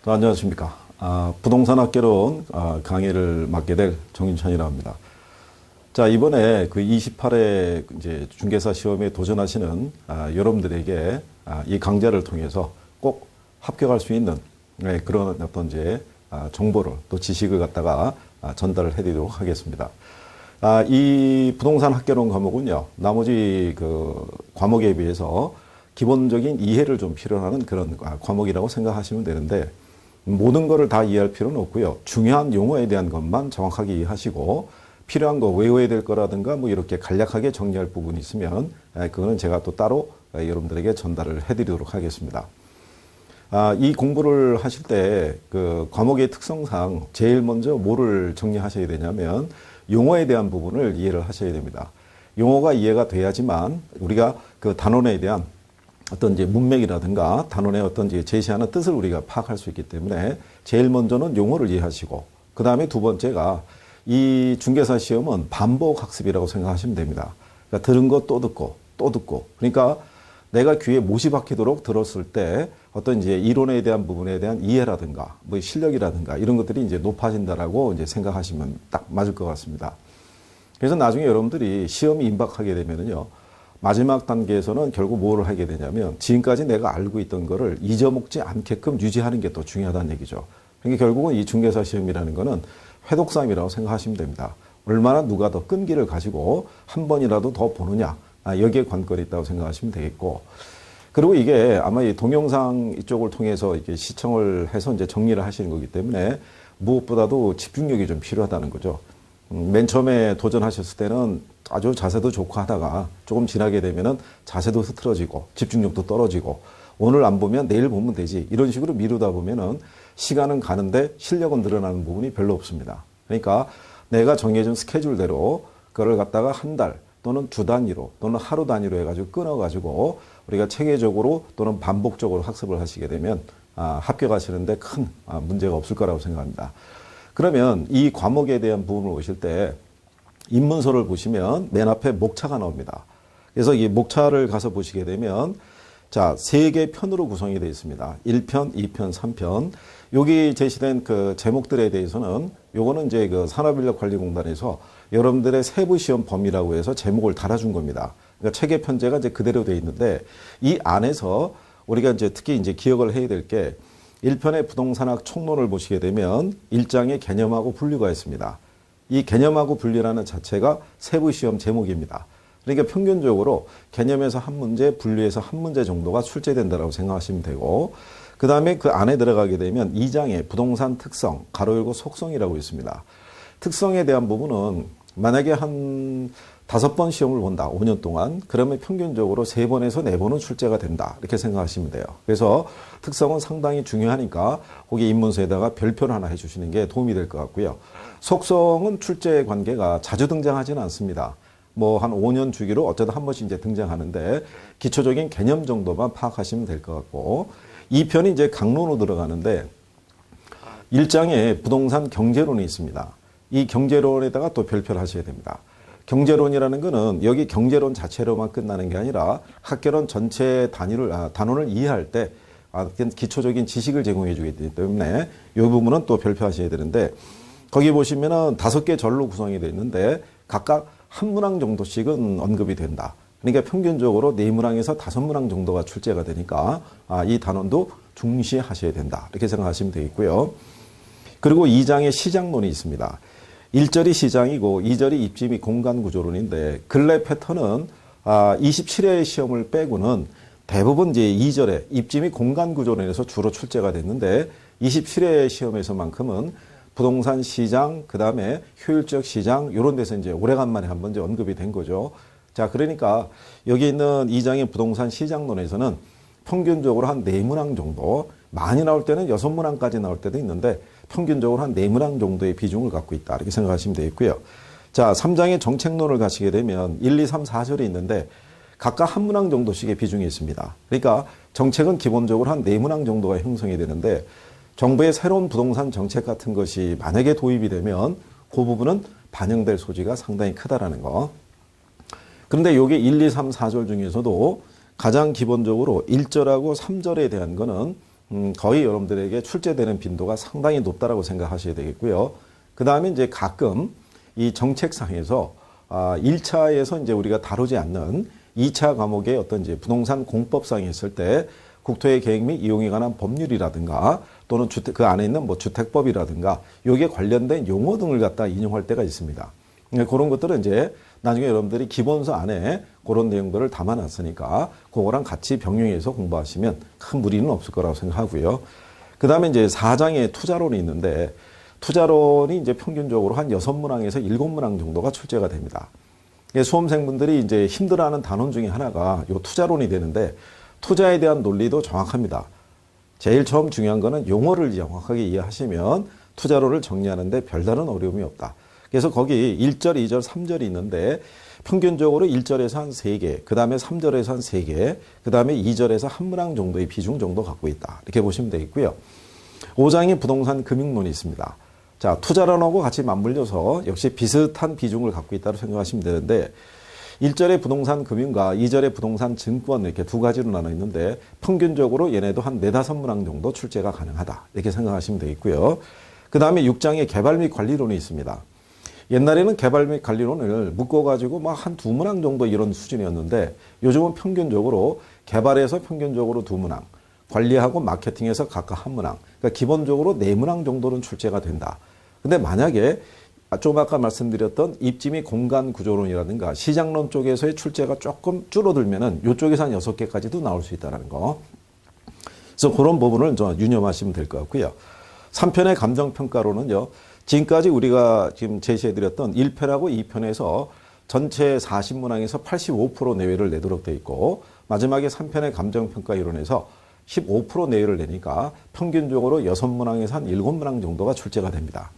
안녕하십니까. 부동산 학개론 강의를 맡게 될 정인천이라고 합니다. 자, 이번에 그 28회 이제 중개사 시험에 도전하시는 여러분들에게 이 강좌를 통해서 꼭 합격할 수 있는 그런 어떤 이제 정보를 또 지식을 갖다가 전달을 해드리도록 하겠습니다. 이 부동산 학개론 과목은요, 나머지 그 과목에 비해서 기본적인 이해를 좀 필요로 하는 그런 과목이라고 생각하시면 되는데, 모든 거를 다 이해할 필요는 없고요. 중요한 용어에 대한 것만 정확하게 이해하시고, 필요한 거 외워야 될 거라든가 뭐 이렇게 간략하게 정리할 부분이 있으면 그거는 제가 또 따로 여러분들에게 전달을 해드리도록 하겠습니다. 이 공부를 하실 때 그 과목의 특성상 제일 먼저 뭐를 정리하셔야 되냐면 용어에 대한 부분을 이해를 하셔야 됩니다. 용어가 이해가 돼야지만 우리가 그 단원에 대한 어떤 이제 문맥이라든가 단원의 어떤 이제 제시하는 뜻을 우리가 파악할 수 있기 때문에 제일 먼저는 용어를 이해하시고, 그 다음에 두 번째가 이 중개사 시험은 반복 학습이라고 생각하시면 됩니다. 그러니까 들은 거 또 듣고 또 듣고, 그러니까 내가 귀에 못이 박히도록 들었을 때 어떤 이제 이론에 대한 부분에 대한 이해라든가 뭐 실력이라든가 이런 것들이 이제 높아진다라고 이제 생각하시면 딱 맞을 것 같습니다. 그래서 나중에 여러분들이 시험이 임박하게 되면은요, 마지막 단계에서는 결국 뭐를 하게 되냐면 지금까지 내가 알고 있던 거를 잊어먹지 않게끔 유지하는 게 더 중요하다는 얘기죠. 그러니까 결국은 이 중개사 시험이라는 거는 회독싸움이라고 생각하시면 됩니다. 얼마나 누가 더 끈기를 가지고 한 번이라도 더 보느냐, 여기에 관건이 있다고 생각하시면 되겠고, 그리고 이게 아마 이 동영상 이쪽을 통해서 이렇게 시청을 해서 이제 정리를 하시는 거기 때문에 무엇보다도 집중력이 좀 필요하다는 거죠. 맨 처음에 도전하셨을 때는 아주 자세도 좋고 하다가 조금 지나게 되면은 자세도 흐트러지고 집중력도 떨어지고, 오늘 안 보면 내일 보면 되지, 이런 식으로 미루다 보면은 시간은 가는데 실력은 늘어나는 부분이 별로 없습니다. 그러니까 내가 정해준 스케줄대로 그걸 갖다가 한 달 또는 주 단위로 또는 하루 단위로 해가지고 끊어가지고 우리가 체계적으로 또는 반복적으로 학습을 하시게 되면 합격하시는데 큰 문제가 없을 거라고 생각합니다. 그러면 이 과목에 대한 부분을 보실 때 입문서를 보시면 맨 앞에 목차가 나옵니다. 그래서 이 목차를 가서 보시게 되면 자, 3개 편으로 구성이 되어 있습니다. 1편, 2편, 3편. 여기 제시된 그 제목들에 대해서는 요거는 이제 그 산업인력관리공단에서 여러분들의 세부 시험 범위라고 해서 제목을 달아준 겁니다. 그러니까 체계 편제가 이제 그대로 되어 있는데, 이 안에서 우리가 이제 특히 이제 기억을 해야 될 게 1편의 부동산학 총론을 보시게 되면 1장의 개념하고 분류가 있습니다. 이 개념하고 분류라는 자체가 세부 시험 제목입니다. 그러니까 평균적으로 개념에서 한 문제, 분류에서 한 문제 정도가 출제된다고 생각하시면 되고, 그 다음에 그 안에 들어가게 되면 2장에 부동산 특성, 가로 열고 속성이라고 있습니다. 특성에 대한 부분은 만약에 한 5번 시험을 본다, 5년 동안, 그러면 평균적으로 3번에서 4번은 출제가 된다, 이렇게 생각하시면 돼요. 그래서 특성은 상당히 중요하니까 거기 입문서에다가 별표를 하나 해주시는 게 도움이 될 것 같고요. 속성은 출제 관계가 자주 등장하지는 않습니다. 뭐 한 5년 주기로 어쩌다 한 번씩 이제 등장하는데 기초적인 개념 정도만 파악하시면 될 것 같고, 2편이 이제 강론으로 들어가는데 1장에 부동산 경제론이 있습니다. 이 경제론에다가 또 별표를 하셔야 됩니다. 경제론이라는 거는 여기 경제론 자체로만 끝나는 게 아니라 학개론 전체 단원을 이해할 때 기초적인 지식을 제공해 주기 때문에 이 부분은 또 별표하셔야 되는데, 거기 보시면은 5개 절로 구성이 되어 있는데 각각 한 문항 정도씩은 언급이 된다. 그러니까 평균적으로 4문항에서 5문항 정도가 출제가 되니까 이 단원도 중시하셔야 된다, 이렇게 생각하시면 되겠고요. 그리고 2장에 시장론이 있습니다. 1절이 시장이고 2절이 입지 및 공간 구조론인데, 근래 패턴은 27회의 시험을 빼고는 대부분 이제 2절에 입지 및 공간 구조론에서 주로 출제가 됐는데, 27회 시험에서만큼은 부동산 시장, 그 다음에 효율적 시장, 이런 데서 이제 오래간만에 한번 이제 언급이 된 거죠. 자, 그러니까 여기 있는 2장의 부동산 시장론에서는 평균적으로 한 4문항 정도, 많이 나올 때는 6문항까지 나올 때도 있는데 평균적으로 한 4문항 정도의 비중을 갖고 있다, 이렇게 생각하시면 되겠고요. 자, 3장의 정책론을 가시게 되면 1, 2, 3, 4절이 있는데 각각 한 문항 정도씩의 비중이 있습니다. 그러니까 정책은 기본적으로 한 4문항 정도가 형성이 되는데, 정부의 새로운 부동산 정책 같은 것이 만약에 도입이 되면 그 부분은 반영될 소지가 상당히 크다라는 거. 그런데 여기 1, 2, 3, 4절 중에서도 가장 기본적으로 1절하고 3절에 대한 거는 거의 여러분들에게 출제되는 빈도가 상당히 높다라고 생각하셔야 되겠고요. 그 다음에 이제 가끔 이 정책상에서 1차에서 이제 우리가 다루지 않는 2차 과목의 어떤 이제 부동산 공법상에 있을 때 국토의 계획 및 이용에 관한 법률이라든가 또는 그 안에 있는 뭐 주택법이라든가 여기에 관련된 용어 등을 갖다 인용할 때가 있습니다. 그런 것들은 이제 나중에 여러분들이 기본서 안에 그런 내용들을 담아놨으니까 그거랑 같이 병행해서 공부하시면 큰 무리는 없을 거라고 생각하고요. 그 다음에 이제 4장에 투자론이 있는데 투자론이 이제 평균적으로 한 6문항에서 7문항 정도가 출제가 됩니다. 수험생분들이 이제 힘들어하는 단원 중에 하나가 요 투자론이 되는데 투자에 대한 논리도 정확합니다. 제일 처음 중요한 거는 용어를 정확하게 이해하시면 투자론을 정리하는데 별다른 어려움이 없다. 그래서 거기 1절, 2절, 3절이 있는데 평균적으로 1절에서 한 3개, 그 다음에 3절에서 한 3개, 그 다음에 2절에서 한 문항 정도의 비중 정도 갖고 있다. 이렇게 보시면 되겠고요. 5장에 부동산 금융론이 있습니다. 자, 투자론하고 같이 맞물려서 역시 비슷한 비중을 갖고 있다고 생각하시면 되는데 1절의 부동산 금융과 2절의 부동산 증권 이렇게 두 가지로 나눠 있는데 평균적으로 얘네도 한 4, 5문항 정도 출제가 가능하다. 이렇게 생각하시면 되겠고요. 그 다음에 6장에 개발 및 관리론이 있습니다. 옛날에는 개발 및 관리론을 묶어가지고 막 한 2문항 정도 이런 수준이었는데 요즘은 평균적으로 개발에서 평균적으로 2문항, 관리하고 마케팅에서 각각 1문항, 그러니까 기본적으로 4문항 정도는 출제가 된다. 근데 만약에 좀 아까 말씀드렸던 입지 및 공간 구조론이라든가 시장론 쪽에서의 출제가 조금 줄어들면은 이쪽에서 한 6개까지도 나올 수 있다는 거. 그래서 그런 부분을 좀 유념하시면 될 것 같고요. 3편의 감정평가론은요. 지금까지 우리가 지금 제시해드렸던 1편하고 2편에서 전체 40문항에서 85% 내외를 내도록 돼 있고 마지막에 3편의 감정평가 이론에서 15% 내외를 내니까 평균적으로 6문항에서 한 7문항 정도가 출제가 됩니다.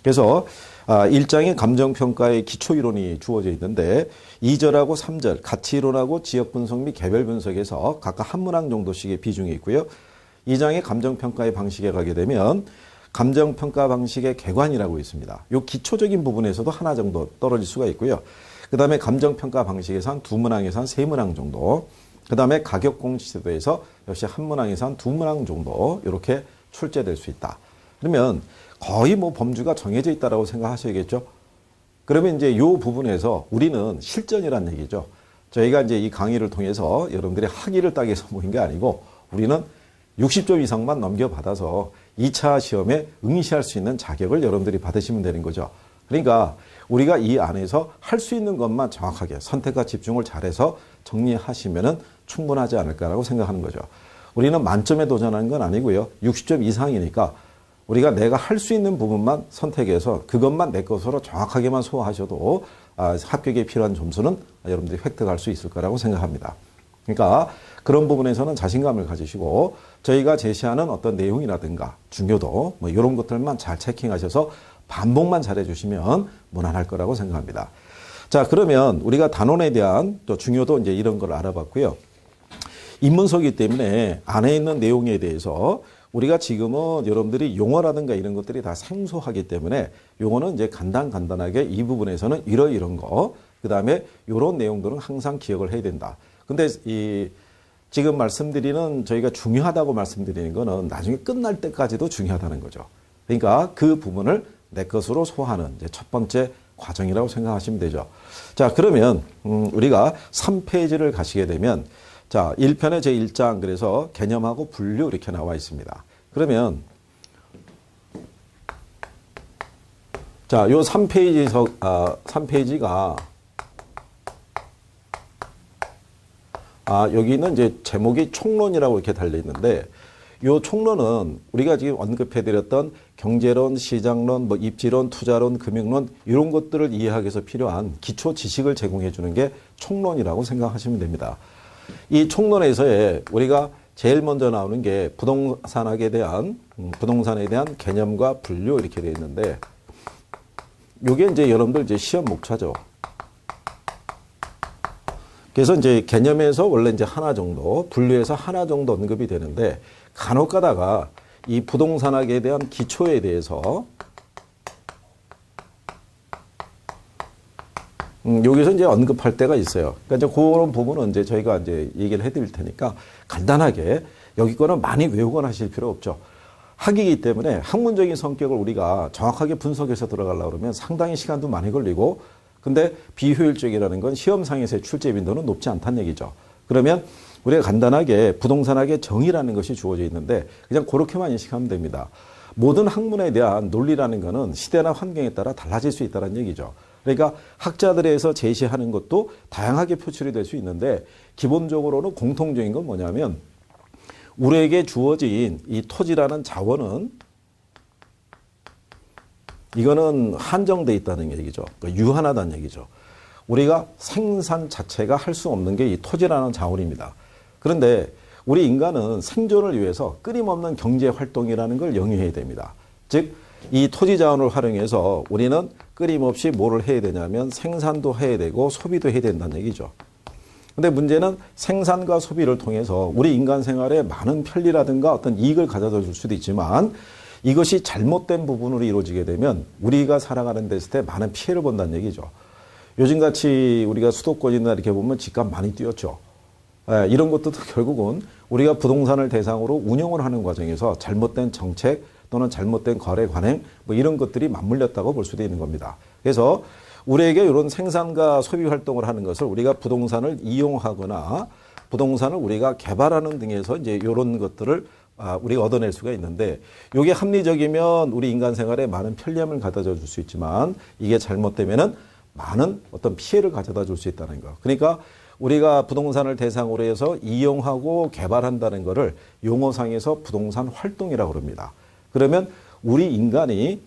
그래서 1장의 감정평가의 기초이론이 주어져 있는데 2절하고 3절 가치이론하고 지역분석 및 개별분석에서 각각 1문항 정도씩의 비중이 있고요. 2장의 감정평가의 방식에 가게 되면 감정평가 방식의 개관이라고 있습니다. 이 기초적인 부분에서도 하나 정도 떨어질 수가 있고요. 그 다음에 감정평가 방식에서 한 2문항에서 한 3문항 정도, 그 다음에 가격공시제도에서 역시 1문항에서 한 2문항 정도 이렇게 출제될 수 있다. 그러면 거의 뭐 범주가 정해져 있다라고 생각하셔야겠죠. 그러면 이제 이 부분에서 우리는 실전이란 얘기죠. 저희가 이제 이 강의를 통해서 여러분들이 학위를 따기 위해서 모인 게 아니고 우리는 60점 이상만 넘겨받아서 2차 시험에 응시할 수 있는 자격을 여러분들이 받으시면 되는 거죠. 그러니까 우리가 이 안에서 할 수 있는 것만 정확하게 선택과 집중을 잘해서 정리하시면은 충분하지 않을까라고 생각하는 거죠. 우리는 만점에 도전하는 건 아니고요. 60점 이상이니까 우리가 내가 할 수 있는 부분만 선택해서 그것만 내 것으로 정확하게만 소화하셔도 합격에 필요한 점수는 여러분들이 획득할 수 있을 거라고 생각합니다. 그러니까 그런 부분에서는 자신감을 가지시고 저희가 제시하는 어떤 내용이라든가 중요도 뭐 이런 것들만 잘 체킹하셔서 반복만 잘해주시면 무난할 거라고 생각합니다. 자, 그러면 우리가 단원에 대한 또 중요도 이제 이런 걸 알아봤고요. 입문서이기 때문에 안에 있는 내용에 대해서 우리가 지금은 여러분들이 용어라든가 이런 것들이 다 생소하기 때문에 용어는 이제 간단하게 이 부분에서는 이런 거, 그 다음에 이런 내용들은 항상 기억을 해야 된다. 근데 지금 말씀드리는 저희가 중요하다고 말씀드리는 거는 나중에 끝날 때까지도 중요하다는 거죠. 그러니까 그 부분을 내 것으로 소화하는 이제 첫 번째 과정이라고 생각하시면 되죠. 자, 그러면 우리가 3페이지를 가시게 되면 자, 1편의 제1장 그래서 개념하고 분류 이렇게 나와 있습니다. 그러면 자, 요 3페이지가 여기는 이제 제목이 총론이라고 이렇게 달려 있는데 이 총론은 우리가 지금 언급해드렸던 경제론, 시장론, 뭐 입지론, 투자론, 금융론 이런 것들을 이해하기 위해서 필요한 기초 지식을 제공해 주는 게 총론이라고 생각하시면 됩니다. 이 총론에서의 우리가 제일 먼저 나오는 게 부동산에 대한 개념과 분류 이렇게 되어 있는데 이게 이제 여러분들 이제 시험 목차죠. 그래서 이제 개념에서 원래 이제 하나 정도, 분류에서 하나 정도 언급이 되는데 간혹 가다가 이 부동산학에 대한 기초에 대해서 여기서 이제 언급할 때가 있어요. 그러니까 이제 그런 부분은 이제 저희가 이제 얘기를 해드릴 테니까 간단하게 여기 거는 많이 외우거나 하실 필요 없죠. 학이기 때문에 학문적인 성격을 우리가 정확하게 분석해서 들어가려고 그러면 상당히 시간도 많이 걸리고, 근데 비효율적이라는 건 시험상에서의 출제 빈도는 높지 않다는 얘기죠. 그러면 우리가 간단하게 부동산학의 정의라는 것이 주어져 있는데 그냥 그렇게만 인식하면 됩니다. 모든 학문에 대한 논리라는 것은 시대나 환경에 따라 달라질 수 있다는 얘기죠. 그러니까 학자들에서 제시하는 것도 다양하게 표출이 될 수 있는데 기본적으로는 공통적인 건 뭐냐면 우리에게 주어진 이 토지라는 자원은 이거는 한정돼 있다는 얘기죠. 그러니까 유한하다는 얘기죠. 우리가 생산 자체가 할 수 없는 게 이 토지라는 자원입니다. 그런데 우리 인간은 생존을 위해서 끊임없는 경제 활동이라는 걸 영위해야 됩니다. 즉, 이 토지 자원을 활용해서 우리는 끊임없이 뭐를 해야 되냐면 생산도 해야 되고 소비도 해야 된다는 얘기죠. 근데 문제는 생산과 소비를 통해서 우리 인간 생활에 많은 편리라든가 어떤 이익을 가져다 줄 수도 있지만 이것이 잘못된 부분으로 이루어지게 되면 우리가 살아가는 데서 때 많은 피해를 본다는 얘기죠. 요즘같이 우리가 수도권이나 이렇게 보면 집값 많이 뛰었죠. 이런 것도 결국은 우리가 부동산을 대상으로 운영을 하는 과정에서 잘못된 정책 또는 잘못된 거래 관행 뭐 이런 것들이 맞물렸다고 볼 수도 있는 겁니다. 그래서 우리에게 이런 생산과 소비 활동을 하는 것을 우리가 부동산을 이용하거나 부동산을 우리가 개발하는 등에서 이제 이런 것들을 우리가 얻어낼 수가 있는데 이게 합리적이면 우리 인간 생활에 많은 편리함을 가져다 줄 수 있지만 이게 잘못되면은 많은 어떤 피해를 가져다 줄 수 있다는 거. 그러니까 우리가 부동산을 대상으로 해서 이용하고 개발한다는 것을 용어상에서 부동산 활동이라고 합니다. 그러면 우리 인간이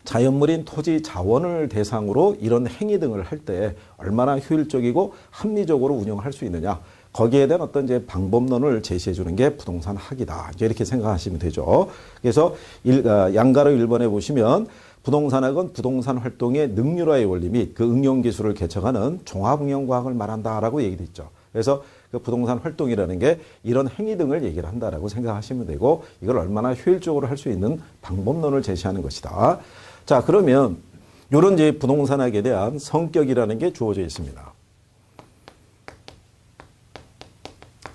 자연물인 토지 자원을 대상으로 이런 행위 등을 할 때 얼마나 효율적이고 합리적으로 운영할 수 있느냐. 거기에 대한 어떤 이제 방법론을 제시해 주는 게 부동산 학이다. 이렇게 생각하시면 되죠. 그래서 양가로 1번에 보시면 부동산학은 부동산 활동의 능률화의 원리 및 그 응용 기술을 개척하는 종합응용과학을 말한다라고 얘기돼 있죠. 그래서 그 부동산 활동이라는 게 이런 행위 등을 얘기를 한다라고 생각하시면 되고 이걸 얼마나 효율적으로 할 수 있는 방법론을 제시하는 것이다. 자, 그러면 이런 이제 부동산학에 대한 성격이라는 게 주어져 있습니다.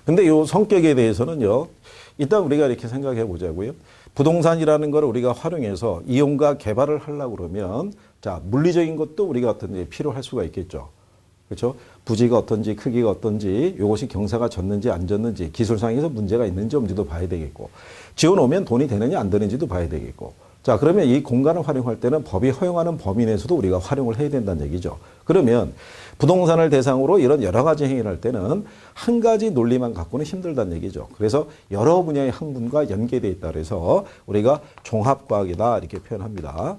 근데 이 성격에 대해서는요, 일단 우리가 이렇게 생각해 보자고요. 부동산이라는 걸 우리가 활용해서 이용과 개발을 하려고 그러면, 자, 물리적인 것도 우리가 어떤지 필요할 수가 있겠죠. 그렇죠? 부지가 어떤지, 크기가 어떤지, 이것이 경사가 졌는지 안 졌는지, 기술상에서 문제가 있는지 없는지도 봐야 되겠고, 지어놓으면 돈이 되느냐 안 되는지도 봐야 되겠고, 자, 그러면 이 공간을 활용할 때는 법이 허용하는 범위 내에서도 우리가 활용을 해야 된다는 얘기죠. 그러면 부동산을 대상으로 이런 여러 가지 행위를 할 때는 한 가지 논리만 갖고는 힘들다는 얘기죠. 그래서 여러 분야의 학문과 연계되어 있다 그래서 우리가 종합과학이다 이렇게 표현합니다.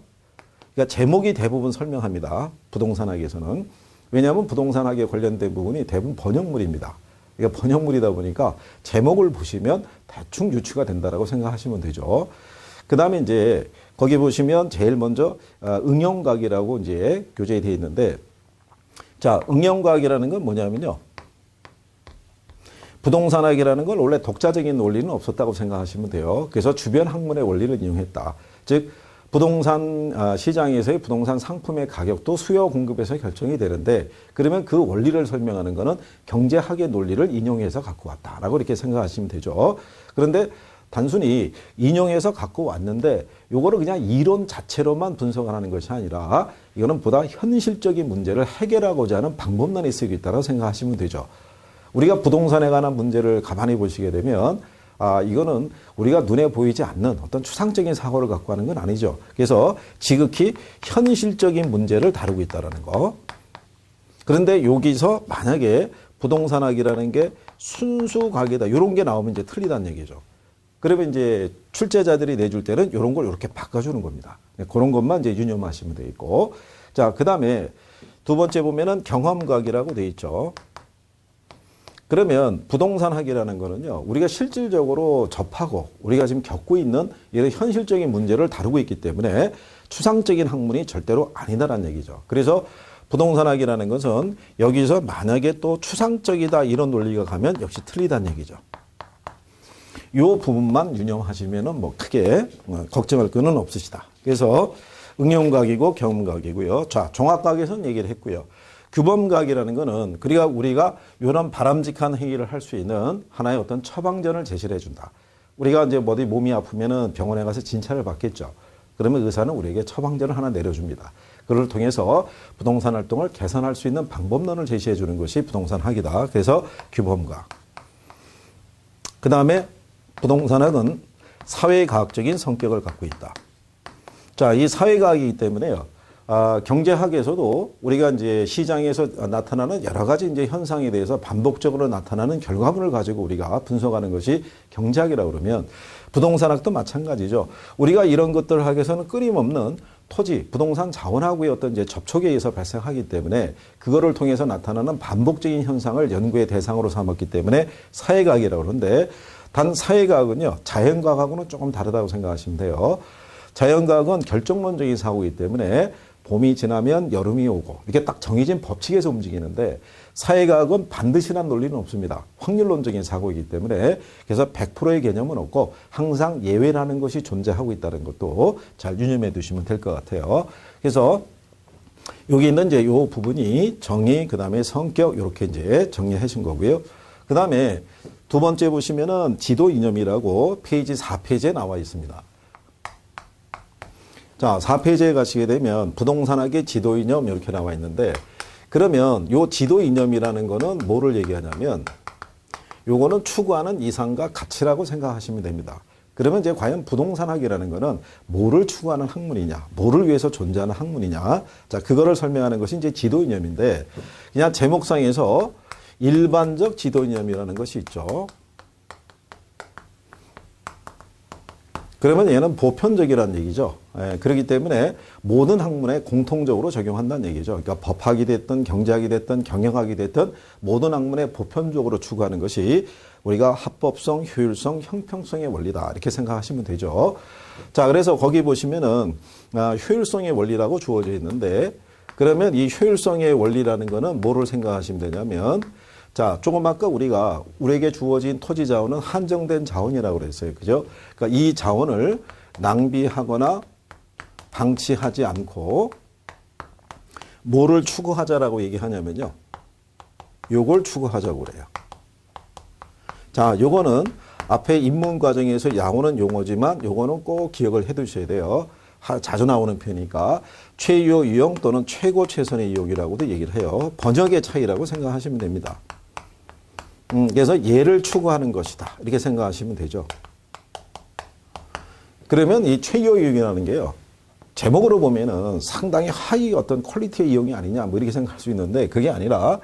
그러니까 제목이 대부분 설명합니다. 부동산학에서는. 왜냐하면 부동산학에 관련된 부분이 대부분 번역물입니다. 그러니까 번역물이다 보니까 제목을 보시면 대충 유추가 된다라고 생각하시면 되죠. 그 다음에 이제 거기 보시면 제일 먼저 응용과학이라고 이제 교재에 되어 있는데, 자, 응용과학이라는 건 뭐냐면요. 부동산학이라는 건 원래 독자적인 원리는 없었다고 생각하시면 돼요. 그래서 주변 학문의 원리를 이용했다. 즉, 부동산 시장에서의 부동산 상품의 가격도 수요 공급에서 결정이 되는데, 그러면 그 원리를 설명하는 거는 경제학의 논리를 인용해서 갖고 왔다라고 이렇게 생각하시면 되죠. 그런데 단순히 인용해서 갖고 왔는데 요거를 그냥 이론 자체로만 분석하는 것이 아니라 이거는 보다 현실적인 문제를 해결하고자 하는 방법론이 쓰이고 있다고 생각하시면 되죠. 우리가 부동산에 관한 문제를 가만히 보시게 되면 이거는 우리가 눈에 보이지 않는 어떤 추상적인 사고를 갖고 하는 건 아니죠. 그래서 지극히 현실적인 문제를 다루고 있다는 거. 그런데 여기서 만약에 부동산학이라는 게 순수과학이다 이런 게 나오면 이제 틀리다는 얘기죠. 그러면 이제 출제자들이 내줄 때는 이런 걸 이렇게 바꿔주는 겁니다. 그런 것만 이제 유념하시면 되겠고. 자, 그 다음에 두 번째 보면은 경험과학이라고 돼 있죠. 그러면 부동산학이라는 거는요, 우리가 실질적으로 접하고 우리가 지금 겪고 있는 이런 현실적인 문제를 다루고 있기 때문에 추상적인 학문이 절대로 아니다라는 얘기죠. 그래서 부동산학이라는 것은 여기서 만약에 또 추상적이다 이런 논리가 가면 역시 틀리다는 얘기죠. 이 부분만 유념하시면은 뭐 크게 걱정할 거는 없으시다. 그래서 응용과학이고 경험과학이고요. 자, 종합과학에서는 얘기를 했고요. 규범각이라는 거는 그러니까 우리가 이런 바람직한 행위를 할 수 있는 하나의 어떤 처방전을 제시를 해준다. 우리가 이제 어디 몸이 아프면은 병원에 가서 진찰을 받겠죠. 그러면 의사는 우리에게 처방전을 하나 내려줍니다. 그걸 통해서 부동산 활동을 개선할 수 있는 방법론을 제시해 주는 것이 부동산학이다. 그래서 규범각. 그 다음에 부동산학은 사회과학적인 성격을 갖고 있다. 자, 이 사회과학이기 때문에요. 경제학에서도 우리가 이제 시장에서 나타나는 여러 가지 이제 현상에 대해서 반복적으로 나타나는 결과물을 가지고 우리가 분석하는 것이 경제학이라고 그러면 부동산학도 마찬가지죠. 우리가 이런 것들을 하기 위해서는 끊임없는 토지, 부동산 자원하고의 어떤 이제 접촉에 의해서 발생하기 때문에 그거를 통해서 나타나는 반복적인 현상을 연구의 대상으로 삼았기 때문에 사회과학이라고 그러는데 단 사회과학은요, 자연과학하고는 조금 다르다고 생각하시면 돼요. 자연과학은 결정론적인 사고이기 때문에 봄이 지나면 여름이 오고 이렇게 딱 정해진 법칙에서 움직이는데 사회과학은 반드시란 논리는 없습니다. 확률론적인 사고이기 때문에 그래서 100%의 개념은 없고 항상 예외라는 것이 존재하고 있다는 것도 잘 유념해 두시면 될 것 같아요. 그래서 여기 있는 이제 요 부분이 정의, 그 다음에 성격 이렇게 이제 정리하신 거고요. 그 다음에 두 번째 보시면은 지도 이념이라고 페이지 4페이지에 나와 있습니다. 자, 4페이지에 가시게 되면 부동산학의 지도 이념 이렇게 나와 있는데 그러면 요 지도 이념이라는 거는 뭐를 얘기하냐면 요거는 추구하는 이상과 가치라고 생각하시면 됩니다. 그러면 이제 과연 부동산학이라는 거는 뭐를 추구하는 학문이냐, 뭐를 위해서 존재하는 학문이냐, 자, 그거를 설명하는 것이 이제 지도 이념인데 그냥 제목상에서 일반적 지도 이념이라는 것이 있죠. 그러면 얘는 보편적이라는 얘기죠. 예, 그렇기 때문에 모든 학문에 공통적으로 적용한다는 얘기죠. 그러니까 법학이 됐든 경제학이 됐든 경영학이 됐든 모든 학문에 보편적으로 추구하는 것이 우리가 합법성, 효율성, 형평성의 원리다. 이렇게 생각하시면 되죠. 자, 그래서 거기 보시면은 효율성의 원리라고 주어져 있는데 그러면 이 효율성의 원리라는 거는 뭐를 생각하시면 되냐면 자, 조금 아까 우리에게 주어진 토지 자원은 한정된 자원이라고 그랬어요. 그죠? 그러니까 이 자원을 낭비하거나 방치하지 않고 뭐를 추구하자라고 얘기하냐면요. 요걸 추구하자고 그래요. 자, 요거는 앞에 입문 과정에서 나오는 용어지만 요거는 꼭 기억을 해 두셔야 돼요. 자주 나오는 표현이니까 최유 유용 또는 최고 최선의 이용이라고도 얘기를 해요. 번역의 차이라고 생각하시면 됩니다. 그래서 얘를 추구하는 것이다. 이렇게 생각하시면 되죠. 그러면 이 최유 이용이라는 게요. 제목으로 보면은 상당히 하위 어떤 퀄리티의 이용이 아니냐 뭐 이렇게 생각할 수 있는데 그게 아니라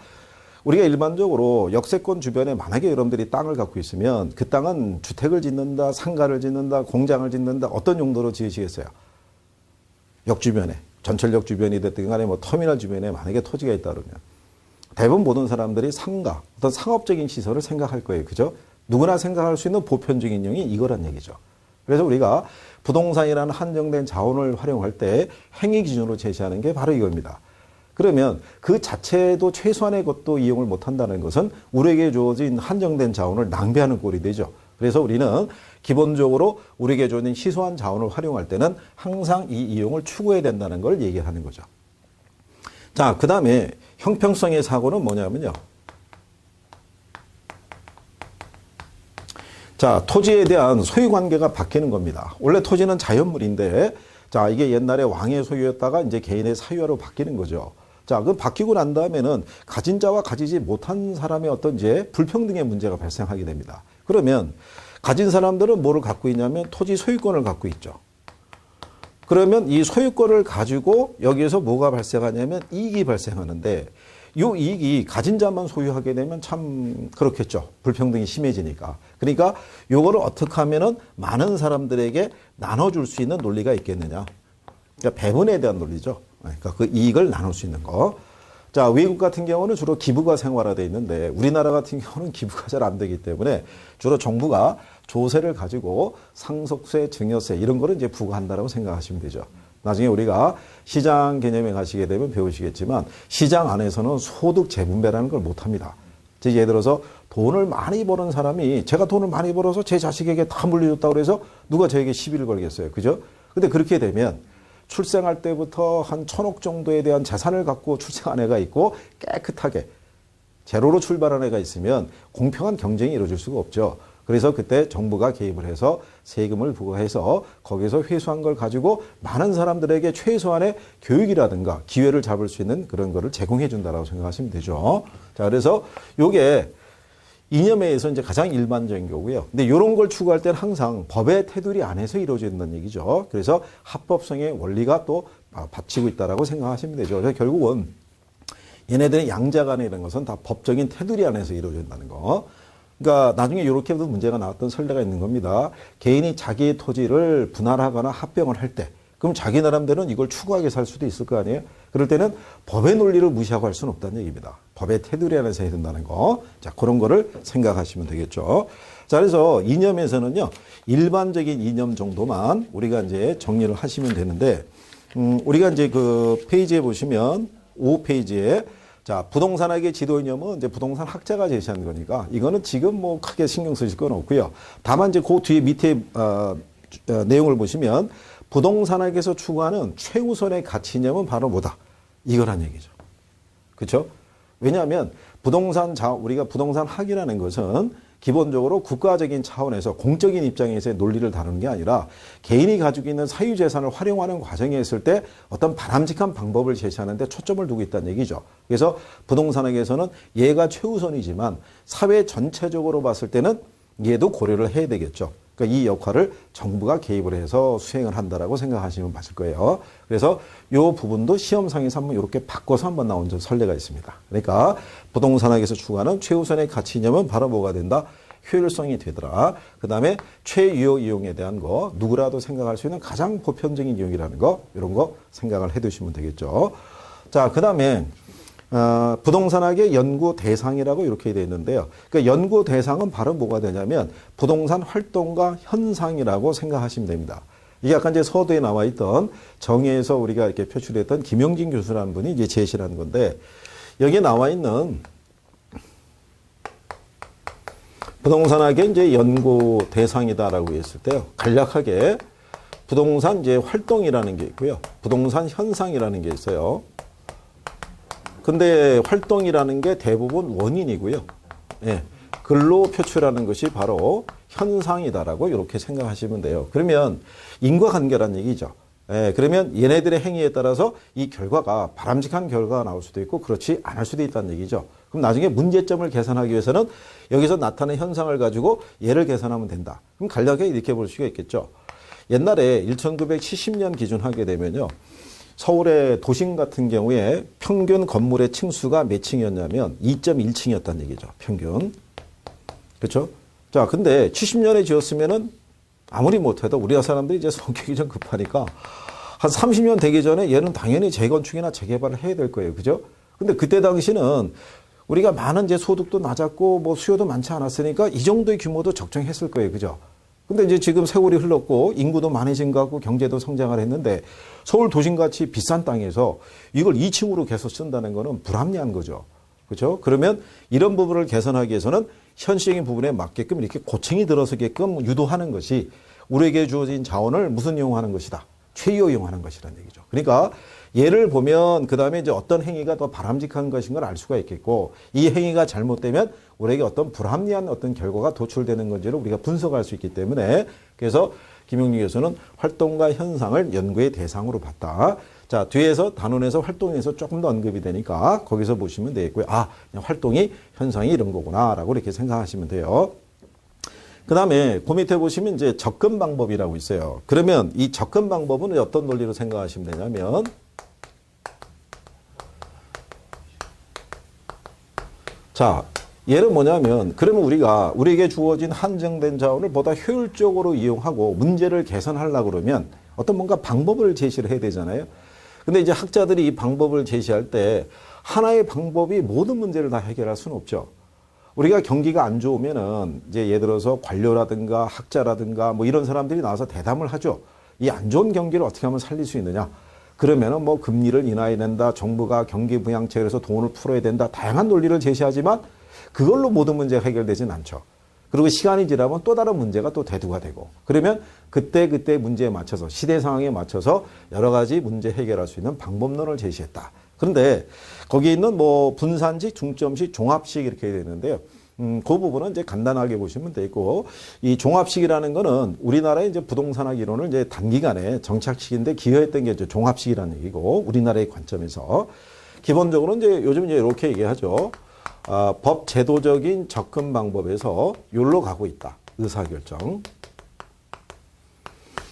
우리가 일반적으로 역세권 주변에 만약에 여러분들이 땅을 갖고 있으면 그 땅은 주택을 짓는다, 상가를 짓는다, 공장을 짓는다 어떤 용도로 지으시겠어요? 역 주변에, 전철역 주변이 됐든 간에 뭐 터미널 주변에 만약에 토지가 있다 그러면 대부분 모든 사람들이 상가, 어떤 상업적인 시설을 생각할 거예요. 그죠? 누구나 생각할 수 있는 보편적인 용이 이거란 얘기죠. 그래서 우리가 부동산이라는 한정된 자원을 활용할 때 행위 기준으로 제시하는 게 바로 이겁니다. 그러면 그 자체도 최소한의 것도 이용을 못한다는 것은 우리에게 주어진 한정된 자원을 낭비하는 꼴이 되죠. 그래서 우리는 기본적으로 우리에게 주어진 희소한 자원을 활용할 때는 항상 이 이용을 추구해야 된다는 걸 얘기하는 거죠. 자, 그 다음에 형평성의 사고는 뭐냐면요. 자, 토지에 대한 소유 관계가 바뀌는 겁니다. 원래 토지는 자연물인데, 자, 이게 옛날에 왕의 소유였다가 이제 개인의 사유화로 바뀌는 거죠. 자, 그 바뀌고 난 다음에는 가진 자와 가지지 못한 사람의 어떤 이제 불평등의 문제가 발생하게 됩니다. 그러면 가진 사람들은 뭐를 갖고 있냐면 토지 소유권을 갖고 있죠. 그러면 이 소유권을 가지고 여기에서 뭐가 발생하냐면 이익이 발생하는데 이 이익이 가진 자만 소유하게 되면 참 그렇겠죠. 불평등이 심해지니까. 그러니까 요거를 어떻게 하면은 많은 사람들에게 나눠줄 수 있는 논리가 있겠느냐. 그러니까 배분에 대한 논리죠. 그러니까 그 이익을 나눌 수 있는 거. 자, 외국 같은 경우는 주로 기부가 생활화되어 있는데 우리나라 같은 경우는 기부가 잘 안 되기 때문에 주로 정부가 조세를 가지고 상속세, 증여세 이런 거를 이제 부과한다라고 생각하시면 되죠. 나중에 우리가 시장 개념에 가시게 되면 배우시겠지만 시장 안에서는 소득 재분배라는 걸 못합니다. 예를 들어서 돈을 많이 버는 사람이 제가 돈을 많이 벌어서 제 자식에게 다 물려줬다고 해서 누가 저에게 시비를 걸겠어요. 그죠? 근데 그렇게 되면 출생할 때부터 한 1,000억 정도에 대한 재산을 갖고 출생한 애가 있고 깨끗하게 제로로 출발한 애가 있으면 공평한 경쟁이 이루어질 수가 없죠. 그래서 그때 정부가 개입을 해서 세금을 부과해서 거기서 회수한 걸 가지고 많은 사람들에게 최소한의 교육이라든가 기회를 잡을 수 있는 그런 거를 제공해 준다라고 생각하시면 되죠. 자, 그래서 요게 이념에서 이제 가장 일반적인 거고요. 근데 이런 걸 추구할 때는 항상 법의 테두리 안에서 이루어진다는 얘기죠. 그래서 합법성의 원리가 또 받치고 있다라고 생각하시면 되죠. 그래서 결국은 얘네들의 양자간에 이런 것은 다 법적인 테두리 안에서 이루어진다는 거. 그러니까 나중에 이렇게도 문제가 나왔던 선례가 있는 겁니다. 개인이 자기의 토지를 분할하거나 합병을 할 때, 그럼 자기 나름대로는 이걸 추구하게 살 수도 있을 거 아니에요? 그럴 때는 법의 논리를 무시하고 할 수는 없다는 얘기입니다. 법의 테두리 안에서 해야 된다는 거. 자, 그런 거를 생각하시면 되겠죠. 자, 그래서 이념에서는요, 일반적인 이념 정도만 우리가 이제 정리를 하시면 되는데, 우리가 이제 그 페이지에 보시면, 5페이지에 자, 부동산학의 지도 이념은 이제 부동산 학자가 제시한 거니까 이거는 지금 뭐 크게 신경 쓰실 건 없고요. 다만 이제 그 뒤에 밑에 내용을 보시면 부동산학에서 추구하는 최우선의 가치 이념은 바로 뭐다? 이거란 얘기죠. 그렇죠? 왜냐하면 우리가 부동산 학이라는 것은 기본적으로 국가적인 차원에서 공적인 입장에서의 논리를 다루는 게 아니라 개인이 가지고 있는 사유재산을 활용하는 과정에 있을 때 어떤 바람직한 방법을 제시하는 데 초점을 두고 있다는 얘기죠. 그래서 부동산학에서는 얘가 최우선이지만 사회 전체적으로 봤을 때는 얘도 고려를 해야 되겠죠. 그러니까 이 역할을 정부가 개입을 해서 수행을 한다라고 생각하시면 맞을 거예요. 그래서 이 부분도 시험상에서 한번 이렇게 바꿔서 한번 나온 선례가 있습니다. 그러니까 부동산학에서 추구하는 최우선의 가치 이념은 바로 뭐가 된다? 효율성이 되더라. 그 다음에 최유효 이용에 대한 거, 누구라도 생각할 수 있는 가장 보편적인 이용이라는 거, 이런 거 생각을 해 두시면 되겠죠. 자, 그 다음에 부동산학의 연구 대상이라고 이렇게 되어 있는데요. 그러니까 연구 대상은 바로 뭐가 되냐면 부동산 활동과 현상이라고 생각하시면 됩니다. 이게 아까 이제 서두에 나와 있던 정의에서 우리가 이렇게 표출했던 김영진 교수라는 분이 이제 제시를 한 건데, 여기에 나와 있는 부동산학의 이제 연구 대상이다라고 했을 때요. 간략하게 부동산 이제 활동이라는 게 있고요. 부동산 현상이라는 게 있어요. 근데 활동이라는 게 대부분 원인이고요. 예, 글로 표출하는 것이 바로 현상이다라고 이렇게 생각하시면 돼요. 그러면 인과관계란 얘기죠. 예, 그러면 얘네들의 행위에 따라서 이 결과가 바람직한 결과가 나올 수도 있고 그렇지 않을 수도 있다는 얘기죠. 그럼 나중에 문제점을 개선하기 위해서는 여기서 나타난 현상을 가지고 얘를 개선하면 된다. 그럼 간략하게 이렇게 볼 수가 있겠죠. 옛날에 1970년 기준 하게 되면요. 서울의 도심 같은 경우에 평균 건물의 층수가 몇 층이었냐면 2.1층이었다는 얘기죠. 평균. 그렇죠? 자, 근데 70년에 지었으면은 아무리 못해도 우리나라 사람들이 이제 성격이 좀 급하니까 한 30년 되기 전에 얘는 당연히 재건축이나 재개발을 해야 될 거예요. 그죠? 근데 그때 당시는 우리가 많은 이제 소득도 낮았고 뭐 수요도 많지 않았으니까 이 정도의 규모도 적정했을 거예요. 그죠? 근데 이제 지금 세월이 흘렀고 인구도 많이 증가하고 경제도 성장을 했는데 서울 도심같이 비싼 땅에서 이걸 2층으로 계속 쓴다는 거는 불합리한 거죠. 그렇죠? 그러면 이런 부분을 개선하기 위해서는 현실적인 부분에 맞게끔 이렇게 고층이 들어서게끔 유도하는 것이 우리에게 주어진 자원을 무슨 이용하는 것이다? 최유 이용하는 것이라는 얘기죠. 그러니까 예를 보면 그 다음에 이제 어떤 행위가 더 바람직한 것인 걸 알 수가 있겠고 이 행위가 잘못되면 우리에게 어떤 불합리한 어떤 결과가 도출되는 건지를 우리가 분석할 수 있기 때문에 그래서 김용리 교수는 활동과 현상을 연구의 대상으로 봤다. 자, 뒤에서 단원에서 활동에서 조금 더 언급이 되니까 거기서 보시면 되겠고요. 아, 활동이 현상이 이런 거구나라고 이렇게 생각하시면 돼요. 그 다음에 그 밑에 보시면 이제 접근 방법이라고 있어요. 그러면 이 접근 방법은 어떤 논리로 생각하시면 되냐면 자, 얘는 뭐냐면 그러면 우리에게 주어진 한정된 자원을 보다 효율적으로 이용하고 문제를 개선하려고 그러면 어떤 뭔가 방법을 제시를 해야 되잖아요. 근데 이제 학자들이 이 방법을 제시할 때 하나의 방법이 모든 문제를 다 해결할 수는 없죠. 우리가 경기가 안 좋으면은 이제 예를 들어서 관료라든가 학자라든가 뭐 이런 사람들이 나와서 대담을 하죠. 이 안 좋은 경기를 어떻게 하면 살릴 수 있느냐. 그러면은 뭐 금리를 인하해야 된다. 정부가 경기 부양책에서 돈을 풀어야 된다. 다양한 논리를 제시하지만 그걸로 모든 문제가 해결되진 않죠. 그리고 시간이 지나면 또 다른 문제가 또 대두가 되고 그러면 그때 문제에 맞춰서 시대 상황에 맞춰서 여러 가지 문제 해결할 수 있는 방법론을 제시했다. 그런데 거기에 있는 뭐 분산식, 중점식, 종합식 이렇게 되는데요. 그 부분은 이제 간단하게 보시면 되고 이 종합식이라는 거는 우리나라의 이제 부동산학 이론을 이제 단기간에 정착식인데 기여했던 게 이제 종합식이라는 얘기고 우리나라의 관점에서 기본적으로 이제 요즘 이제 이렇게 얘기하죠. 법 제도적인 접근 방법에서 여기로 가고 있다. 의사결정.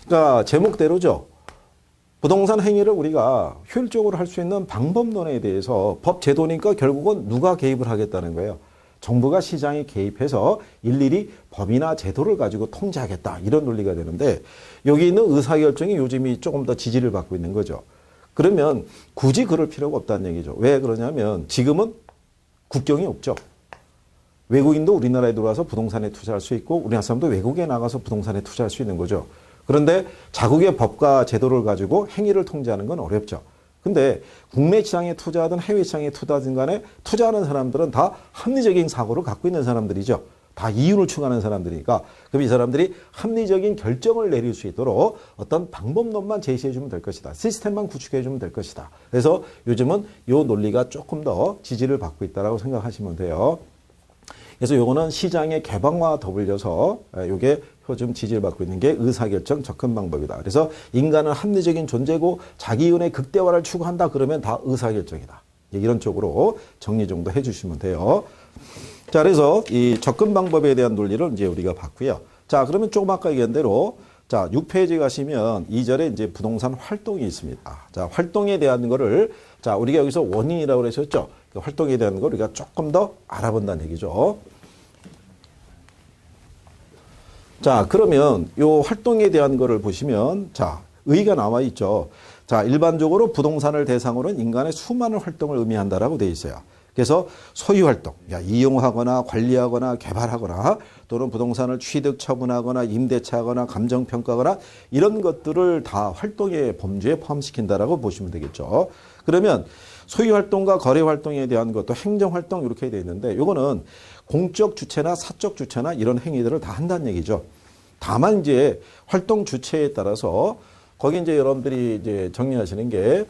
그러니까 제목대로죠. 부동산 행위를 우리가 효율적으로 할 수 있는 방법론에 대해서 법 제도니까 결국은 누가 개입을 하겠다는 거예요. 정부가 시장에 개입해서 일일이 법이나 제도를 가지고 통제하겠다. 이런 논리가 되는데 여기 있는 의사결정이 요즘이 조금 더 지지를 받고 있는 거죠. 그러면 굳이 그럴 필요가 없다는 얘기죠. 왜 그러냐면 지금은 국경이 없죠. 외국인도 우리나라에 들어와서 부동산에 투자할 수 있고 우리나라 사람도 외국에 나가서 부동산에 투자할 수 있는 거죠. 그런데 자국의 법과 제도를 가지고 행위를 통제하는 건 어렵죠. 근데 국내 시장에 투자하든 해외 시장에 투자하든 간에 투자하는 사람들은 다 합리적인 사고를 갖고 있는 사람들이죠. 다 이윤을 추구하는 사람들이니까 그럼 이 사람들이 합리적인 결정을 내릴 수 있도록 어떤 방법론만 제시해 주면 될 것이다. 시스템만 구축해 주면 될 것이다. 그래서 요즘은 이 논리가 조금 더 지지를 받고 있다고 생각하시면 돼요. 그래서 요거는 시장의 개방과 더불어서 요게 요즘 지지를 받고 있는 게 의사결정 접근 방법이다. 그래서 인간은 합리적인 존재고 자기윤의 극대화를 추구한다 그러면 다 의사결정이다. 이런 쪽으로 정리 정도 해주시면 돼요. 자, 그래서 이 접근 방법에 대한 논리를 이제 우리가 봤고요. 자, 그러면 조금 아까 얘기한 대로 자, 6페이지 가시면 2절에 이제 부동산 활동이 있습니다. 자, 활동에 대한 거를 자, 우리가 여기서 원인이라고 그랬었죠. 그 활동에 대한 걸 우리가 조금 더 알아본다는 얘기죠. 자, 그러면 요 활동에 대한 거를 보시면 자, 의의가 나와 있죠. 자, 일반적으로 부동산을 대상으로는 인간의 수많은 활동을 의미한다라고 되어 있어요. 그래서 소유 활동, 이용하거나 관리하거나 개발하거나 또는 부동산을 취득, 처분하거나 임대차하거나 감정평가하거나 이런 것들을 다 활동의 범주에 포함시킨다라고 보시면 되겠죠. 그러면 소유 활동과 거래 활동에 대한 것도 행정 활동 이렇게 되어 있는데 이거는 공적 주체나 사적 주체나 이런 행위들을 다 한다는 얘기죠. 다만 이제 활동 주체에 따라서 거기 이제 여러분들이 이제 정리하시는 게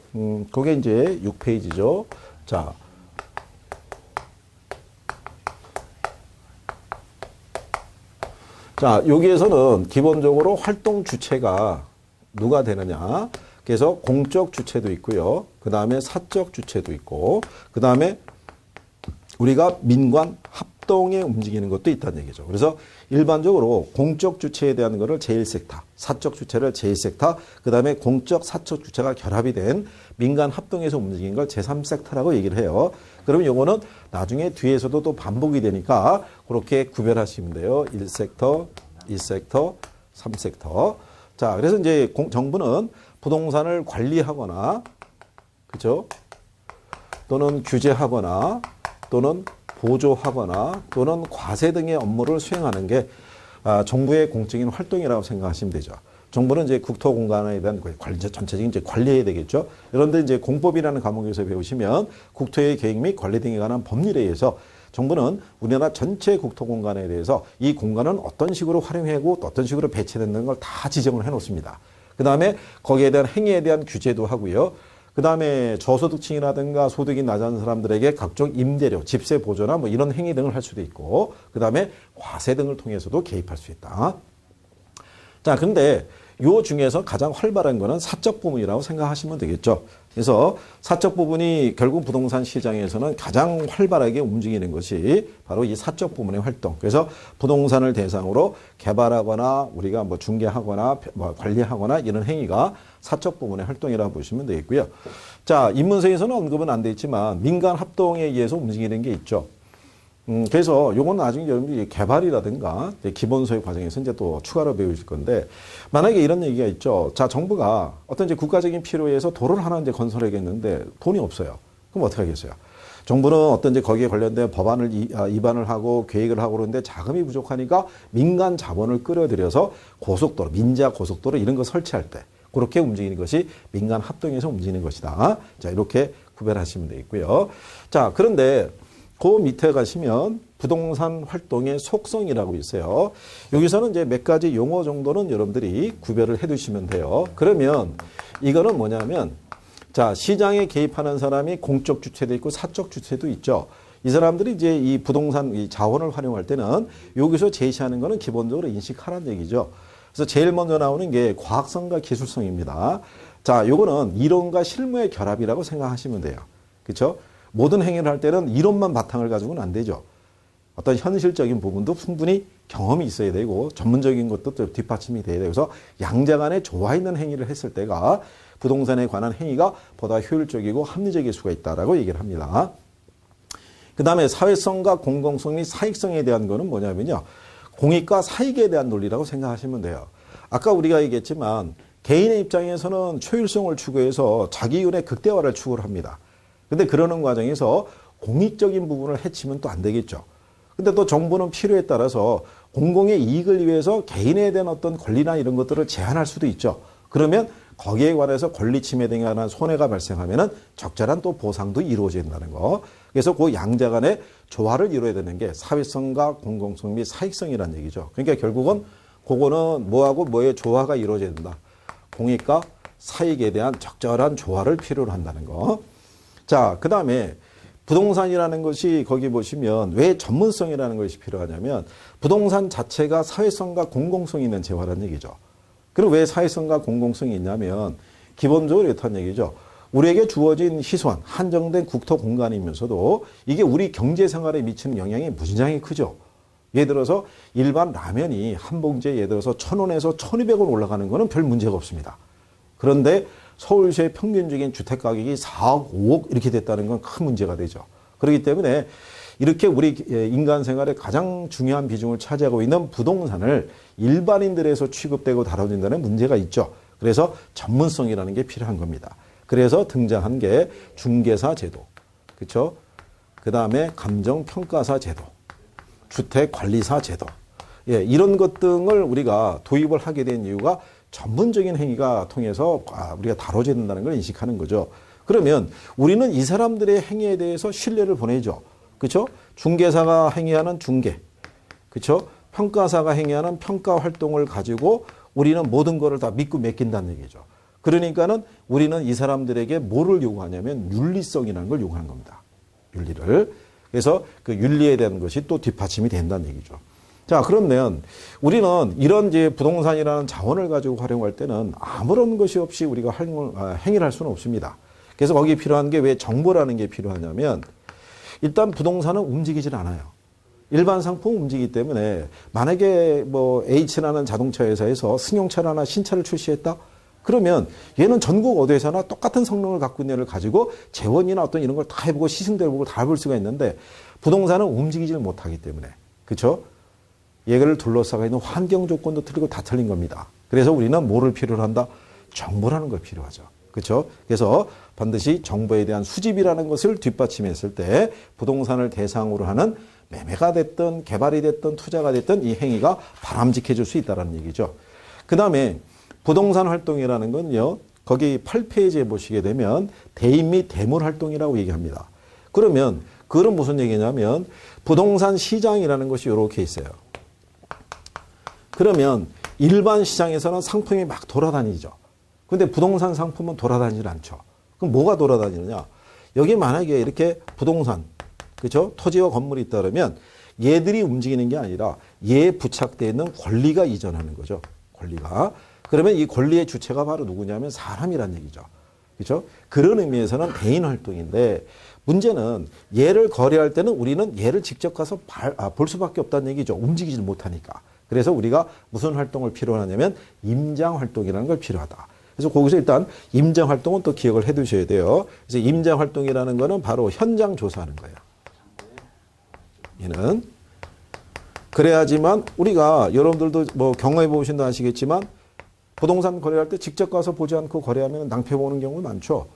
그게 이제 6페이지죠. 자. 자, 여기에서는 기본적으로 활동 주체가 누가 되느냐. 그래서 공적 주체도 있고요. 그 다음에 사적 주체도 있고, 그 다음에 우리가 민관 합동에 움직이는 것도 있다는 얘기죠. 그래서 일반적으로 공적 주체에 대한 거를 제1섹터, 사적 주체를 제2섹터, 그 다음에 공적, 사적 주체가 결합이 된 민간 합동에서 움직이는 걸 제3섹터라고 얘기를 해요. 그러면 요거는 나중에 뒤에서도 또 반복이 되니까 그렇게 구별하시면 돼요. 1섹터, 2섹터, 3섹터. 자, 그래서 이제 정부는 부동산을 관리하거나, 그죠? 또는 규제하거나, 또는 보조하거나, 또는 과세 등의 업무를 수행하는 게 정부의 공적인 활동이라고 생각하시면 되죠. 정부는 이제 국토 공간에 대한 전체적인 이제 관리해야 되겠죠. 그런데 이제 공법이라는 과목에서 배우시면 국토의 계획 및 관리 등에 관한 법률에 의해서 정부는 우리나라 전체 국토 공간에 대해서 이 공간은 어떤 식으로 활용하고 또 어떤 식으로 배치되는 걸 다 지정을 해 놓습니다. 그 다음에 거기에 대한 행위에 대한 규제도 하고요. 그 다음에 저소득층이라든가 소득이 낮은 사람들에게 각종 임대료, 집세 보조나 뭐 이런 행위 등을 할 수도 있고, 그 다음에 과세 등을 통해서도 개입할 수 있다. 자, 근데 요 중에서 가장 활발한 거는 사적 부분이라고 생각하시면 되겠죠. 그래서 사적 부분이 결국 부동산 시장에서는 가장 활발하게 움직이는 것이 바로 이 사적 부분의 활동. 그래서 부동산을 대상으로 개발하거나 우리가 뭐 중개하거나 뭐 관리하거나 이런 행위가 사적 부분의 활동이라고 보시면 되겠고요. 자, 인문서에서는 언급은 안 돼 있지만 민간 합동에 의해서 움직이는 게 있죠. 그래서 요건 나중에 여러분들이 개발이라든가 기본소유 과정에서 이제 또 추가로 배우실 건데, 만약에 이런 얘기가 있죠. 자, 정부가 어떤 이제 국가적인 필요에 의해서 도로를 하나 이제 건설하겠는데 돈이 없어요. 그럼 어떻게 하겠어요? 정부는 어떤 이제 거기에 관련된 법안을 입안을 하고 계획을 하고 그러는데 자금이 부족하니까 민간 자본을 끌어들여서 고속도로, 민자 고속도로 이런 거 설치할 때 그렇게 움직이는 것이 민간 합동에서 움직이는 것이다. 자, 이렇게 구별하시면 되겠고요. 자, 그런데 그 밑에 가시면 부동산 활동의 속성이라고 있어요. 여기서는 이제 몇 가지 용어 정도는 여러분들이 구별을 해 두시면 돼요. 그러면 이거는 뭐냐면 자, 시장에 개입하는 사람이 공적 주체도 있고 사적 주체도 있죠. 이 사람들이 이제 이 부동산 이 자원을 활용할 때는 여기서 제시하는 거는 기본적으로 인식하라는 얘기죠. 그래서 제일 먼저 나오는 게 과학성과 기술성입니다. 자, 요거는 이론과 실무의 결합이라고 생각하시면 돼요. 그렇죠? 모든 행위를 할 때는 이론만 바탕을 가지고는 안 되죠. 어떤 현실적인 부분도 충분히 경험이 있어야 되고 전문적인 것도 또 뒷받침이 돼야 되고 그래서 양자 간에 조화 있는 행위를 했을 때가 부동산에 관한 행위가 보다 효율적이고 합리적일 수가 있다라고 얘기를 합니다. 그 다음에 사회성과 공공성 및 사익성에 대한 거는 뭐냐면요. 공익과 사익에 대한 논리라고 생각하시면 돼요. 아까 우리가 얘기했지만 개인의 입장에서는 효율성을 추구해서 자기윤의 극대화를 추구를 합니다. 근데 그러는 과정에서 공익적인 부분을 해치면 또 안 되겠죠. 근데 또 정부는 필요에 따라서 공공의 이익을 위해서 개인에 대한 어떤 권리나 이런 것들을 제한할 수도 있죠. 그러면 거기에 관해서 권리 침해 등에 관한 손해가 발생하면은 적절한 또 보상도 이루어져야 된다는 거. 그래서 그 양자 간의 조화를 이루어야 되는 게 사회성과 공공성 및 사익성이라는 얘기죠. 그러니까 결국은 그거는 뭐하고 뭐의 조화가 이루어져야 된다. 공익과 사익에 대한 적절한 조화를 필요로 한다는 거. 자, 그 다음에 부동산이라는 것이 거기 보시면 왜 전문성이라는 것이 필요하냐면 부동산 자체가 사회성과 공공성이 있는 재화라는 얘기죠. 그리고 왜 사회성과 공공성이 있냐면 기본적으로 이렇다는 얘기죠. 우리에게 주어진 희소한 한정된 국토 공간이면서도 이게 우리 경제 생활에 미치는 영향이 무진장히 크죠. 예를 들어서 일반 라면이 한 봉지에 예를 들어서 1,000원에서 1,200원 올라가는 거는 별 문제가 없습니다. 그런데 서울시의 평균적인 주택 가격이 4억, 5억 이렇게 됐다는 건 큰 문제가 되죠. 그렇기 때문에 이렇게 우리 인간 생활에 가장 중요한 비중을 차지하고 있는 부동산을 일반인들에서 취급되고 다뤄진다는 문제가 있죠. 그래서 전문성이라는 게 필요한 겁니다. 그래서 등장한 게 중개사 제도, 그렇죠? 그 다음에 감정평가사 제도, 주택관리사 제도, 예, 이런 것 등을 우리가 도입을 하게 된 이유가 전문적인 행위가 통해서 우리가 다뤄져야 된다는 걸 인식하는 거죠. 그러면 우리는 이 사람들의 행위에 대해서 신뢰를 보내죠. 그렇죠? 중개사가 행위하는 중개, 그렇죠? 평가사가 행위하는 평가 활동을 가지고 우리는 모든 것을 다 믿고 맡긴다는 얘기죠. 그러니까는 우리는 이 사람들에게 뭐를 요구하냐면 윤리성이라는 걸 요구하는 겁니다. 윤리를. 그래서 그 윤리에 대한 것이 또 뒷받침이 된다는 얘기죠. 자, 그러면 우리는 이런 이제 부동산이라는 자원을 가지고 활용할 때는 아무런 것이 없이 우리가 행위를 할 수는 없습니다. 그래서 거기에 필요한 게 왜 정보라는 게 필요하냐면 일단 부동산은 움직이질 않아요. 일반 상품은 움직이기 때문에 만약에 뭐 H라는 자동차 회사에서 승용차를 하나 신차를 출시했다? 그러면 얘는 전국 어디에서나 똑같은 성능을 갖고 있는 애를 가지고 재원이나 어떤 이런 걸 다 해보고 시승도 해보고 다 해볼 수가 있는데 부동산은 움직이질 못하기 때문에. 그렇죠? 얘를 둘러싸고 있는 환경 조건도 틀리고 다 틀린 겁니다. 그래서 우리는 뭐를 필요로 한다? 정보라는 걸 필요하죠. 그렇죠? 그래서 반드시 정보에 대한 수집이라는 것을 뒷받침했을 때 부동산을 대상으로 하는 매매가 됐든 개발이 됐든 투자가 됐든 이 행위가 바람직해질 수 있다는 얘기죠. 그 다음에 부동산 활동이라는 건요. 거기 8페이지에 보시게 되면 대인 및 대물 활동이라고 얘기합니다. 그러면 그건 무슨 얘기냐면 부동산 시장이라는 것이 이렇게 있어요. 그러면 일반 시장에서는 상품이 막 돌아다니죠. 근데 부동산 상품은 돌아다니질 않죠. 그럼 뭐가 돌아다니느냐? 여기 만약에 이렇게 부동산, 그렇죠? 토지와 건물이 있다 그러면 얘들이 움직이는 게 아니라 얘에 부착되어 있는 권리가 이전하는 거죠. 권리가. 그러면 이 권리의 주체가 바로 누구냐면 사람이란 얘기죠. 그렇죠? 그런 의미에서는 대인 활동인데 문제는 얘를 거래할 때는 우리는 얘를 직접 가서 볼 수밖에 없다는 얘기죠. 움직이질 못하니까. 그래서 우리가 무슨 활동을 필요로 하냐면 임장 활동이라는 걸 필요하다. 그래서 거기서 일단 임장 활동은 또 기억을 해 두셔야 돼요. 그래서 임장 활동이라는 거는 바로 현장 조사하는 거예요. 얘는. 그래야지만 우리가 여러분들도 뭐 경험해 보신다 아시겠지만 부동산 거래할 때 직접 가서 보지 않고 거래하면 낭패 보는 경우 많죠.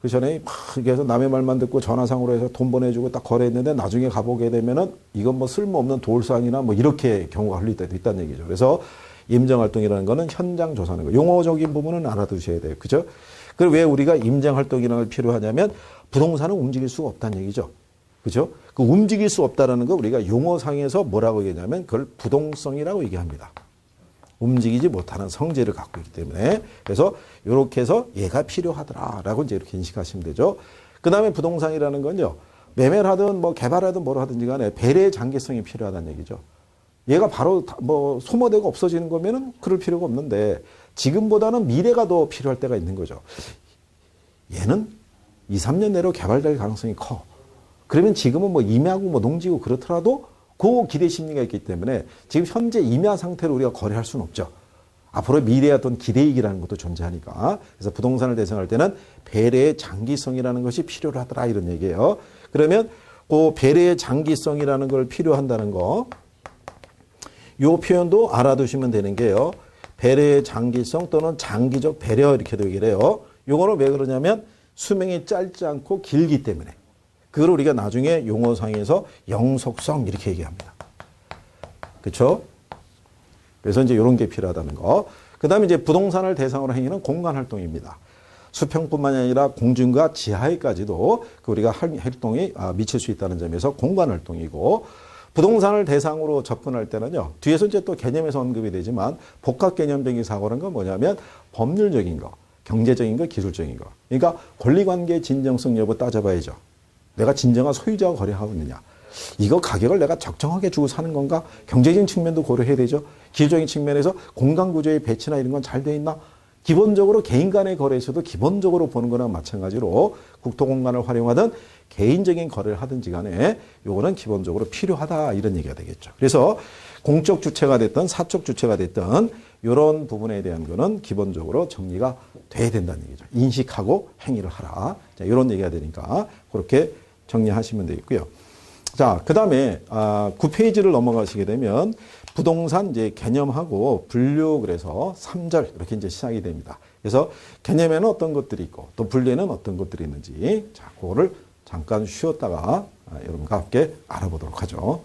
그 전에 막 해서 남의 말만 듣고 전화상으로 해서 돈 보내주고 딱 거래했는데 나중에 가보게 되면은 이건 뭐 쓸모없는 돌산이나 뭐 이렇게 경우가 흘릴 때도 있다는 얘기죠. 그래서 임장활동이라는 거는 현장 조사하는 거. 용어적인 부분은 알아두셔야 돼요. 그죠? 그리고 왜 우리가 임장활동이라는 걸 필요하냐면 부동산은 움직일 수가 없다는 얘기죠. 그죠? 그 움직일 수 없다라는 거 우리가 용어상에서 뭐라고 얘기하냐면 그걸 부동성이라고 얘기합니다. 움직이지 못하는 성질을 갖고 있기 때문에. 그래서 이렇게 해서 얘가 필요하더라라고 이제 이렇게 인식하시면 되죠. 그 다음에 부동산이라는 건요, 매매를 하든 뭐 개발하든 뭘 하든지 간에 배려의 장기성이 필요하다는 얘기죠. 얘가 바로 뭐 소모되고 없어지는 거면은 그럴 필요가 없는데 지금보다는 미래가 더 필요할 때가 있는 거죠. 얘는 2, 3년 내로 개발될 가능성이 커. 그러면 지금은 뭐 임야고 뭐 농지고 그렇더라도 그 기대 심리가 있기 때문에 지금 현재 임야 상태로 우리가 거래할 수는 없죠. 앞으로 미래의 어떤 기대이익이라는 것도 존재하니까. 그래서 부동산을 대상할 때는 배려의 장기성이라는 것이 필요하더라 이런 얘기예요. 그러면 그 배려의 장기성이라는 걸 필요한다는 거, 요 표현도 알아두시면 되는 게요. 배려의 장기성 또는 장기적 배려 이렇게도 얘기를 해요. 요거는 왜 그러냐면 수명이 짧지 않고 길기 때문에. 그걸 우리가 나중에 용어상에서 영속성 이렇게 얘기합니다. 그렇죠? 그래서 이제 이런 게 필요하다는 거. 그 다음에 이제 부동산을 대상으로 행위는 공간 활동입니다. 수평뿐만이 아니라 공중과 지하에까지도 우리가 활동이 미칠 수 있다는 점에서 공간 활동이고, 부동산을 대상으로 접근할 때는요, 뒤에서 이제 또 개념에서 언급이 되지만 복합 개념적인 사고라는 건 뭐냐면 법률적인 거, 경제적인 거, 기술적인 거. 그러니까 권리관계 진정성 여부 따져봐야죠. 내가 진정한 소유자와 거래하고 있느냐. 이거 가격을 내가 적정하게 주고 사는 건가? 경제적인 측면도 고려해야 되죠. 기술적인 측면에서 공간 구조의 배치나 이런 건 잘 돼 있나? 기본적으로 개인 간의 거래에서도 기본적으로 보는 거랑 마찬가지로 국토공간을 활용하든 개인적인 거래를 하든지 간에 요거는 기본적으로 필요하다 이런 얘기가 되겠죠. 그래서 공적 주체가 됐든 사적 주체가 됐든 이런 부분에 대한 거는 기본적으로 정리가 돼야 된다는 얘기죠. 인식하고 행위를 하라. 자, 이런 얘기가 되니까 그렇게 정리하시면 되겠고요. 자, 그 다음에 9페이지를 넘어가시게 되면 부동산 이제 개념하고 분류 그래서 3절 이렇게 이제 시작이 됩니다. 그래서 개념에는 어떤 것들이 있고 또 분류에는 어떤 것들이 있는지 자, 그거를 잠깐 쉬었다가 여러분과 함께 알아보도록 하죠.